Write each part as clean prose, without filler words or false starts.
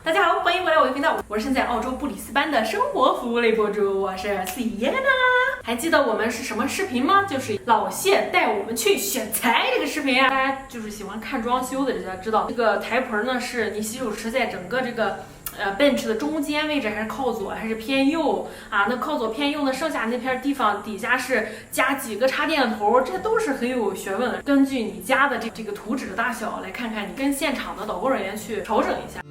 大家好，欢迎回来我的频道，我是身在澳洲布里斯班的生活服务类博主，我是 Sienna。还记得我们是什么视频吗？就是老谢带我们去选材这个视频啊。大家就是喜欢看装修的，大家知道这个台盆呢，是你洗手池在整个这个bench 的中间位置，还是靠左还是偏右啊？那靠左偏右呢，剩下那片地方底下是加几个插电头，这都是很有学问的。根据你家的这个图纸的大小来看看，你跟现场的导购人员去调整一下。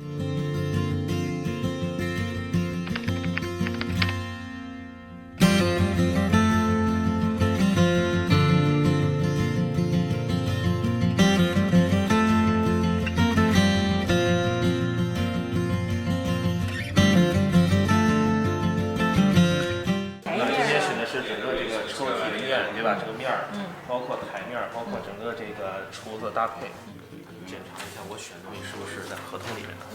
对吧？这个面儿，包括台面儿，包括整个这个厨子搭配，检查一下我选的东西是不是在合同里面的。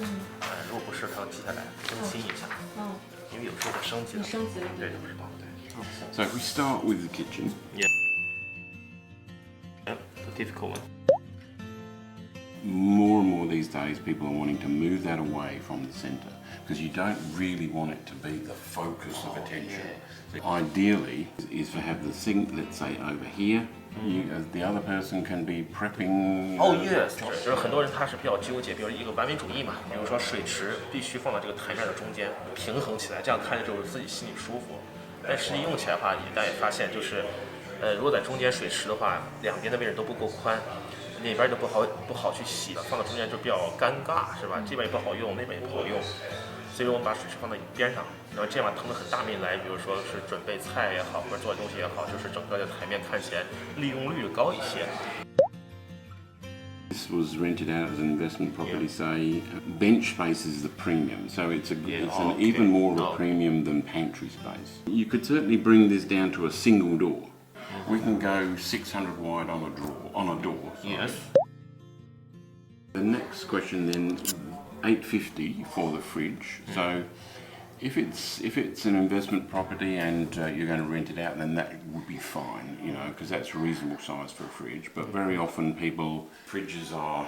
如果不是，它要记下来更新一下。因为有时候会升级的。升级了。对，不知道。对。So if we start with the kitchen. Yeah. The difficult one. More and more these days, people are wanting to move that away from the centre because you don't really want it to be the focus of attention. Ideally, is to have the sink, let's say, over here. The other person can be prepping. Oh yes， 就是很多人他是比较纠结，比如一个完美主义嘛，比如说水池必须放到这个台面的中间，平衡起来，这样看着就是自己心里舒服。但实际用起来的话，大家也发现就是，如果在中间水池的话，两边的位置都不够宽。那边就不好去洗了，放到中间就比较尴尬，是吧？这边也不好用，那边也不好用，所以我们把水池放到边上，然后这样腾了很大面来，比如说是准备菜也好，或者做东西也好，就是整个的台面看起来利用率高一些。This was rented out as an investment property, say bench space is the premium, so it's an even more of a premium than pantry space. You could certainly bring this down to a single door. We can go 600 wide on a door. Yes. The next question then, 850 for the fridge. So, if it's an investment property and you're going to rent it out, then that would be fine, you know, because that's a reasonable size for a fridge. But very often fridges are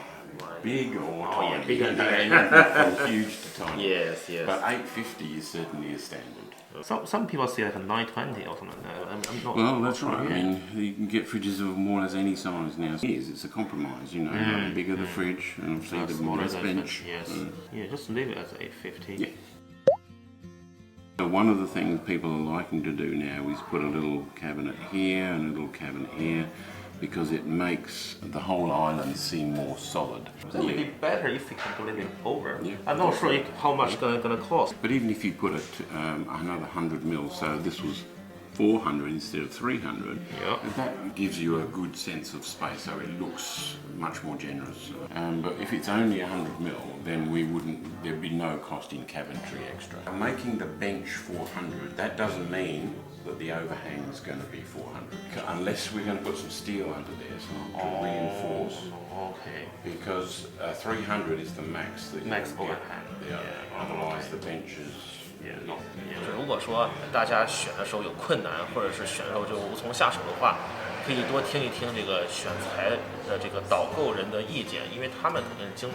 big or tiny. Big and from huge to tiny. Yes. But 850 is certainly a standard. Some people say like a 920 or something like that. Well, that's right. I mean, you can get fridges of more or less any size now. It's a compromise, you know. The bigger the fridge, and obviously the smaller the bench. Yes. Yeah, just leave it as 850. Yeah. So one of the things people are liking to do now is put a little cabinet here and a little cabinet here, because it makes the whole island seem more solid. It would be better if we can do it over. Yeah. I'm not sure how much it's going to cost. But even if you put another 100 mil, so this was 400 instead of 300, that gives you a good sense of space, so it looks much more generous. But if it's only 100 mil, then there'd be no cost in cabinetry extra. Making the bench 400, that doesn't mean that the overhang is going to be 400, unless we're going to put some steel under there to reinforce. Okay. Because 300 is the max. Max overhang. Otherwise the bench is. 就是如果说大家选的时候有困难，或者是选的时候就无从下手的话，可以多听一听这个选材的这个导购人的意见，因为他们肯定经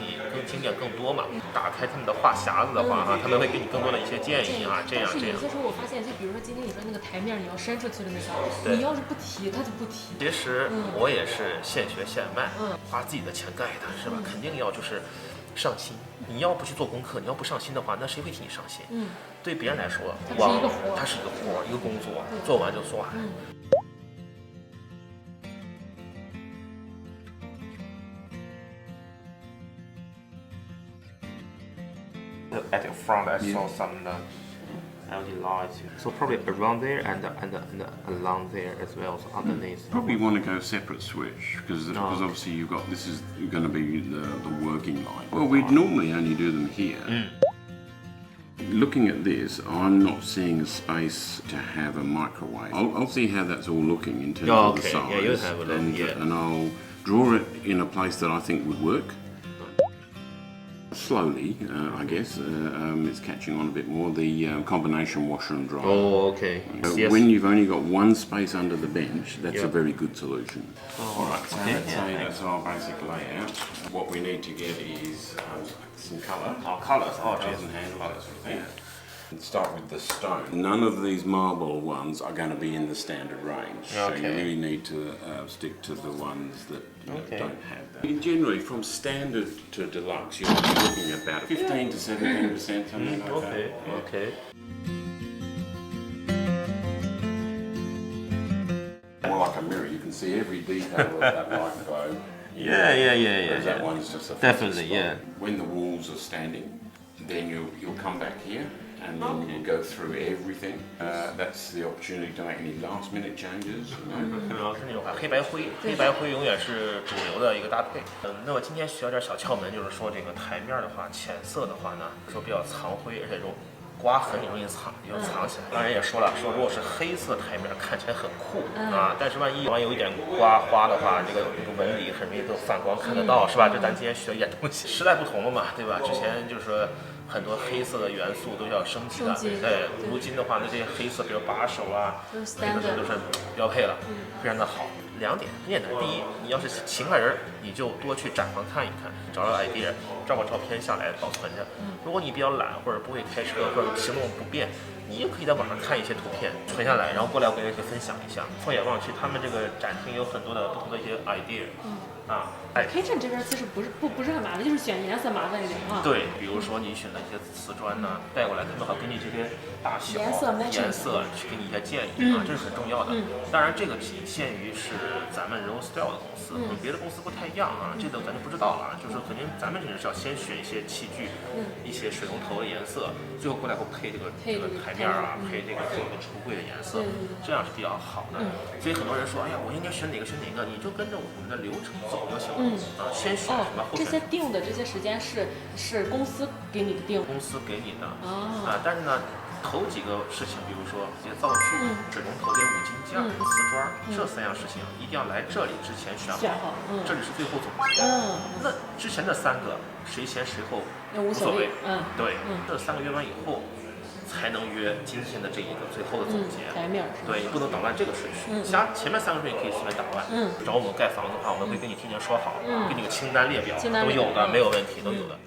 验更多嘛。打开他们的话匣子的话他们会给你更多的一些建议啊，这样。但是有些时候我发现，就比如说今天你说那个台面你要伸出去的那个，你要是不提，它就不提。其实我也是现学现卖，花自己的钱盖的，是吧？肯定要就是上心。你要不去做功课，你要不上心的话，那谁会替你上心？对别人来说，它是一个活，一个工作，做完就做完。At the front, I saw some LED lights, so probably around there and along there as well, so underneath. Probably want to go separate switch because obviously this is going to be the working light. Well, we'd normally only do them here. Looking at this, I'm not seeing a space to have a microwave. I'll see how that's all looking in terms of the size. Yeah, you'll have a look, and I'll draw it in a place that I think would work. slowly, I guess. It's catching on a bit more. The combination washer and dryer. Oh, okay. Yes. When you've only got one space under the bench, that's a very good solution. Oh, All right, so okay. let's say that's our basic layout. What we need to get is some colour. Oh, colours. Oh, Jars geez. and handle, that sort of thing. And start with the stone. None of these marble ones are going to be in the standard range. So you Okay. really need to stick to the ones that Okay. don't have that. Generally, from standard to deluxe, you're looking at about 15 to 17%, something like Okay, that. okay. More like a mirror, you can see every detail of that microwave. Yeah. Whereas that one's just a Definitely, fixed spot. yeah. When the walls are standing, then you'll come back here and then you go through everything. That's the opportunity to make any last minute changes. You know. 主要是那种黑白灰，黑白灰永远是主流的一个搭配。那么今天学到点小窍门，就是说这个台面的话，浅色的话呢，说比较藏灰，而且这种刮痕也容易藏，也就藏起来。当然也说了，说如果是黑色台面看起来很酷啊，但是万一有一点刮花的话，这个纹理很容易都反光看得到，是吧？这咱今天学一点东西。时代不同了嘛，对吧？之前就是说很多黑色的元素都要升级的，对。如今的话，那这些黑色，比如把手啊，这个都是标配了，非常的好。两点很简单，第一，你要是勤快人，你就多去展房看一看，找找 idea，照个照片下来保存着。如果你比较懒或者不会开车或者行动不便，你也可以在网上看一些图片存下来，然后过来我跟人家分享一下。放眼望去，他们这个展厅有很多的不同的一些 idea。Kitchen 这边其实不是很麻烦，就是选颜色麻烦一点啊。对，比如说你选的一些瓷砖呢，带过来，他们好根据这些大小、颜色去给你一些建议啊，这是很重要的。当然，这个仅限于是咱们 Rose Style 的公司，跟别的公司不太一样啊，这个咱就不知道了。就是肯定咱们肯定是要先选一些器具，一些水龙头的颜色，最后过来会配这个台面啊，配这个橱柜的颜色，这样是比较好的。所以很多人说，哎呀，我应该选哪个？你就跟着我们的流程走就行了。先选什么？这些定的这些时间是公司给你的定，公司给你的但是呢，头几个事情，比如说这些灶具、水龙头、这些五金件、瓷砖，这3样事情一定要来这里之前选好，这里是最后总结。那之前这3个谁前谁后无所谓，对，这3个约完以后。才能约今天的这一个最后的总结。台面对，你不能捣乱这个顺序。前面3个顺序可以随便捣乱。找我们盖房子的话，我们会跟你提前说好，给你个清单列表，都有的，没有问题，都有的。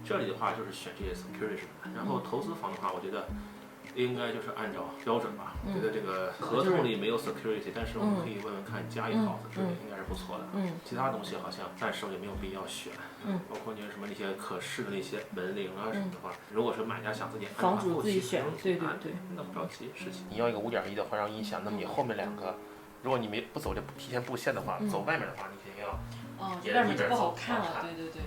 这里的话就是选这些 security 然后投资房的话，我觉得。应该就是按照标准吧。我觉得这个合同里没有 security， 但是我们可以问问看家一好的，这个应该是不错的。其他东西好像暂时也没有必要选。包括你什么那些可视的那些门铃啊什么的话，如果是买家想自己按，房主自己选，对，那不着急事情。你要一个5.1的环绕音响，那么你后面2个，如果你不走这提前布线的话，走外面的话，你肯定要外面就不好看了，对。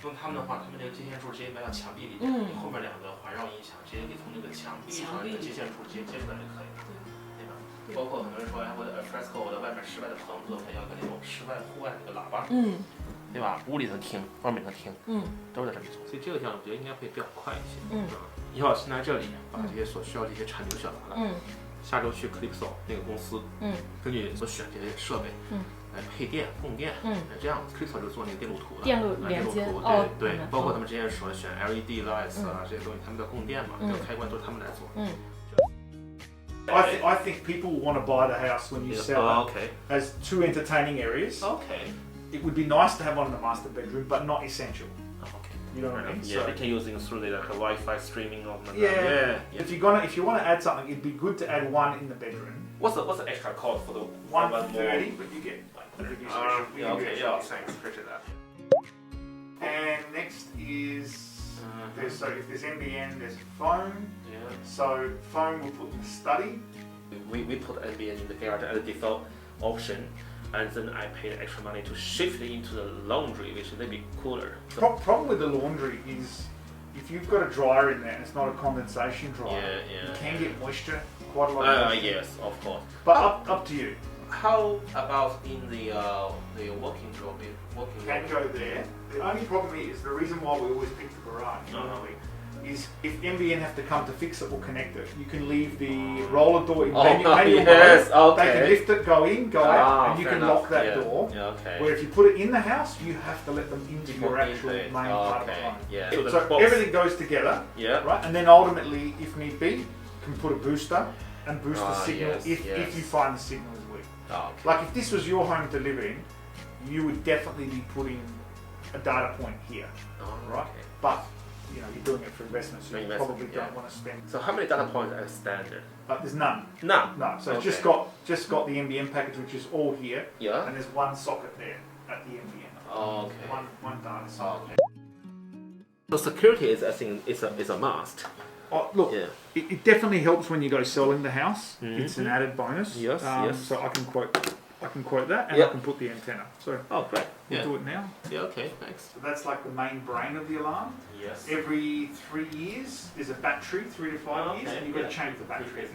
用他们的话，他们这个接线柱直接埋到墙壁里，你后面2个环绕音响直接可以从那个墙壁上的接线柱直接接出来就可以了，对吧？包括很多人说，哎，我的 fresco， 我的外面室外的棚子，我要个那种室外户外的那个喇叭，对吧？屋里头听，外面能听，都是在这里做。所以这个项目我觉得应该会比较快一些，你好，先来这里把这些所需要这些产品选完了，下周去 Campbelltown 那个公司，根据所选这些设备，来配电供电，这样 Cres 就做那个电路图的，电路连接，对，包括他们之前说的选 LED lights 啊这些东西，他们的供电嘛，这个开关都是他们来做。I think people want to buy the house when you sell it as 2 entertaining areas. It would be nice to have one in the master bedroom, but not essential. You know what I mean? Yeah, they can use things through the Wi-Fi streaming or something. Yeah. If you want to add something, it'd be good to add one in the bedroom. What's the extra cost for the 130, but you get like 30 thanks, appreciate that. And next is so if there's NBN, there's foam. Yeah. So foam we'll put in the study. We put NBN in the garage as a default option. And then I paid extra money to shift it into the laundry, which is a little bit cooler. Problem with the laundry is if you've got a dryer in there and it's not a condensation dryer, you can get moisture, quite a lot of moisture. Yes, of course. But up to you. How about in the working room? Can go there. The only problem is the reason why we always pick the garage. is if NBN have to come to fix it or connect it, you can leave the roller door in manual yes, mode. okay. They can lift it, go in, go out, and you fair can enough. lock that door. Yeah, okay. Where if you put it in the house, you have to let them into your actual main part of the home. Yeah. So everything goes together, Yeah. right? And then ultimately, if need be, you can put a booster and boost the signal yes, if you find the signal is weak. Okay. Like if this was your home to live in, you would definitely be putting a data point here, right? Okay. But you know, you're doing it for investment, so you probably don't want to spend. So how many data points are standard? There's none. None. No. So it's just got the NBN package, which is all here. Yeah. And there's one socket there at the NBN. Okay. One data socket. Okay. So security is, I think, is a must. Oh, look, Yeah. it definitely helps when you go selling the house. It's an added bonus. Yes, yes. So I can quote that, and Yep. I can put the antenna. So Oh, great. we'll Yeah. do it now. Yeah. Okay. Thanks. So that's like the main brain of the alarm. Yes. Every 3 years, there's a battery, 3 to 5 years, Okay, and you've got yeah. to change the battery. Okay.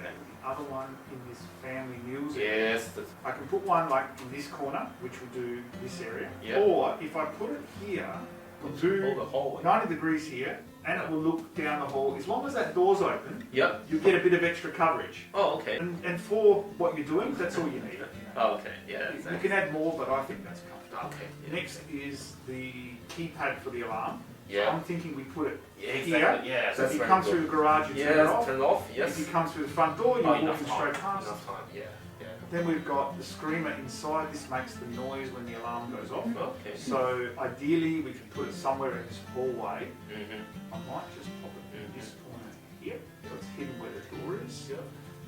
The other one in this family meals. Yes. I can put one like in this corner, which will do this area. Yeah. Or if I put it here, it'll do the hallway. 90 degrees here, and it will look down the hall. As long as that door's open, Yep. you get a bit of extra coverage. Oh, okay. And for what you're doing, that's all you need. Oh, okay. Yeah. You can add more, but I think that's comfortable. Okay. Yeah. Next is the keypad for the alarm. Yeah. So I'm thinking we put it Yeah, here. exactly. Yeah, So that's if you very come good. through the garage, you turn it Yes, off. turn it off. Yes. If you come through the front door, you're enough walking time. straight past. Enough time. Yeah. Yeah. Then we've got the screamer inside. This makes the noise when the alarm goes off. Okay. So ideally, we can put it somewhere in this hallway. Mm-hmm. I might just pop it in this corner here, so it's hidden where the door is. Yeah.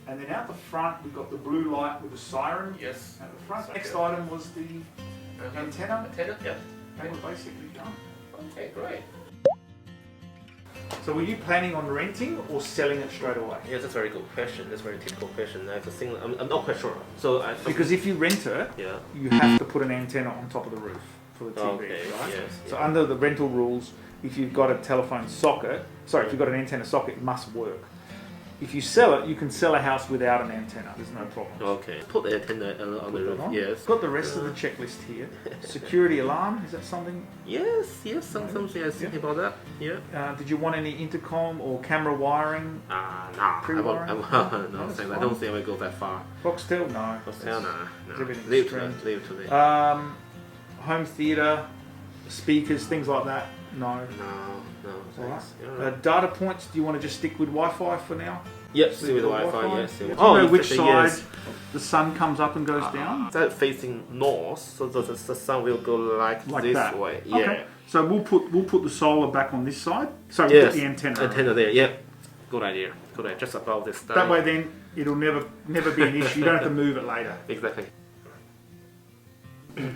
And then out the front, we've got the blue light with the siren. Yes. At the front. Okay. Next item was the antenna. Antenna. Yeah. And we're basically done. Okay. Great. So were you planning on renting or selling it straight away? Yes, that's a very good question. That's a very typical question. I think I'm not quite sure. So Because if you rent it, yeah. you have to put an antenna on top of the roof for the TV, Okay, right? yes, So yeah. under the rental rules, if you've got a telephone socket, if you've got an antenna socket, it must work. If you sell it, you can sell a house without an antenna. There's no problem. Okay. Put the antenna on the roof. Yes. Got the rest of the checklist here. Security alarm, is that something? Yes. Something I was thinking about that. Yeah. Did you want any intercom or camera wiring? Nah. Pre-wiring? No, I don't think I will go that far. Foxtel? No. No. Everything's Leave streamed. to me. Home theatre, speakers, things like that? No. No. Alright. Yeah. Data points, do you want to just stick with Wi-Fi for now? Yep, still with the Wi-Fi, yes. Do you know which side the sun comes up and goes down? That facing north, so the sun will go like this that. way. Yeah. Okay. So we'll put the solar back on this side. So we'll Yes. put the antenna. Antenna there, yeah. Good idea. Just above this. That way then it'll never be an issue. You don't have to move it later. Exactly.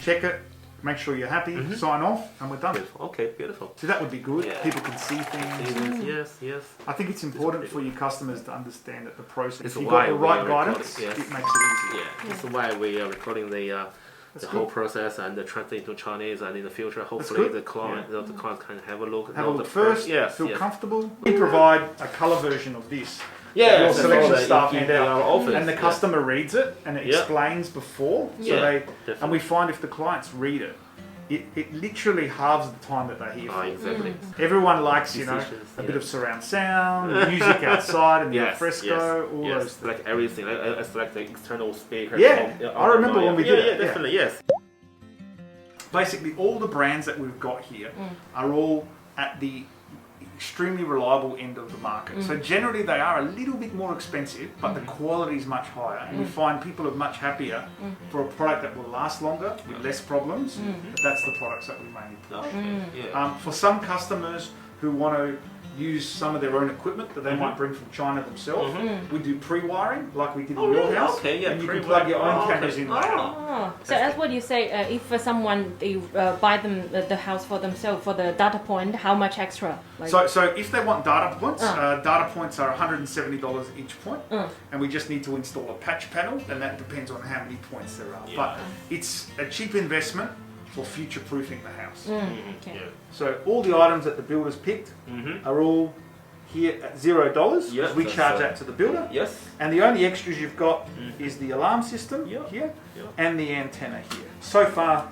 Check it, make sure you're happy, sign off, and we're done. Beautiful. Okay, beautiful. So that would be good. Yeah. People can see things. Yes. I think it's important for your customers to understand that the process. It's If you've why got the we right are guidance, recording, yes. it makes it easier. Yeah, this is why we are recording the whole process and translate to Chinese, and in the future, hopefully good. the client can have a look. Have a look first, Yes. feel comfortable. We provide a colour version of this. Yeah, Your that's selection all that staff in hand our out, office, and the yeah. customer reads it and it Yeah. explains before. So Yeah, they definitely. and we find if the clients read it, it literally halves the time that they're here for. Exactly. Everyone likes, Decisions, a bit yeah. of surround sound, music outside, and the Yes, fresco, all yes, those things. like everything, it's like the external speakers. Yeah, I remember when we did it, Yeah, yeah. definitely, yes. Basically, all the brands that we've got here are all at the extremely reliable end of the market. So generally they are a little bit more expensive, but the quality is much higher. And we find people are much happier for a product that will last longer with less problems. But that's the products that we mainly push. Yeah. For some customers who want to use some of their own equipment that they might bring from China themselves, we do pre-wiring like we did in your house. Okay, yeah, and you can plug your own cameras in later. Oh, so as what you say, if someone they buy them the house for themselves for the data point, how much extra? Like, So if they want data points are $170 each point, and we just need to install a patch panel, and that depends on how many points there are. But it's a cheap investment for future-proofing the house. okay. So all the items that the builder's picked are all here at $0. Yeah, We that's charge that to the builder. Yes. And the only extras you've got is the alarm system here and the antenna here. So far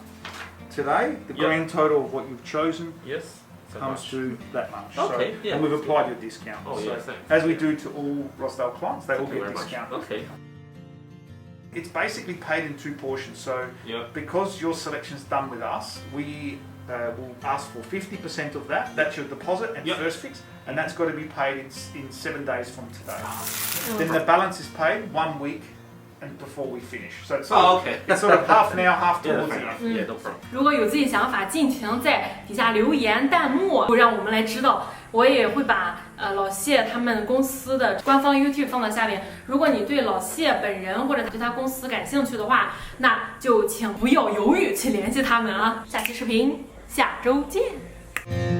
today, the grand total of what you've chosen, Yes. comes to that much. Okay, yeah. And we've applied your discount. Oh, so, yeah, thanks. as we do to all Rossdale clients, they all Thank you get very much. discount. Okay. It's basically paid in 2 portions. So Yeah. because your selection's done with us, we will ask for 50% of that. That's your deposit and Yep. first fix, and that's got to be paid in 7 days from today. Then the balance is paid 1 week and before we finish. So it's sort of, okay. it's sort of half now, half Yeah, towards fair the enough. end. Yeah, no problem. 如果有自己想法，尽情在底下留言弹幕，让我们来知道。我也会把老谢他们公司的官方 YouTube 放到下面。如果你对老谢本人或者对他公司感兴趣的话，那就请不要犹豫去联系他们啊！下期视频下周见。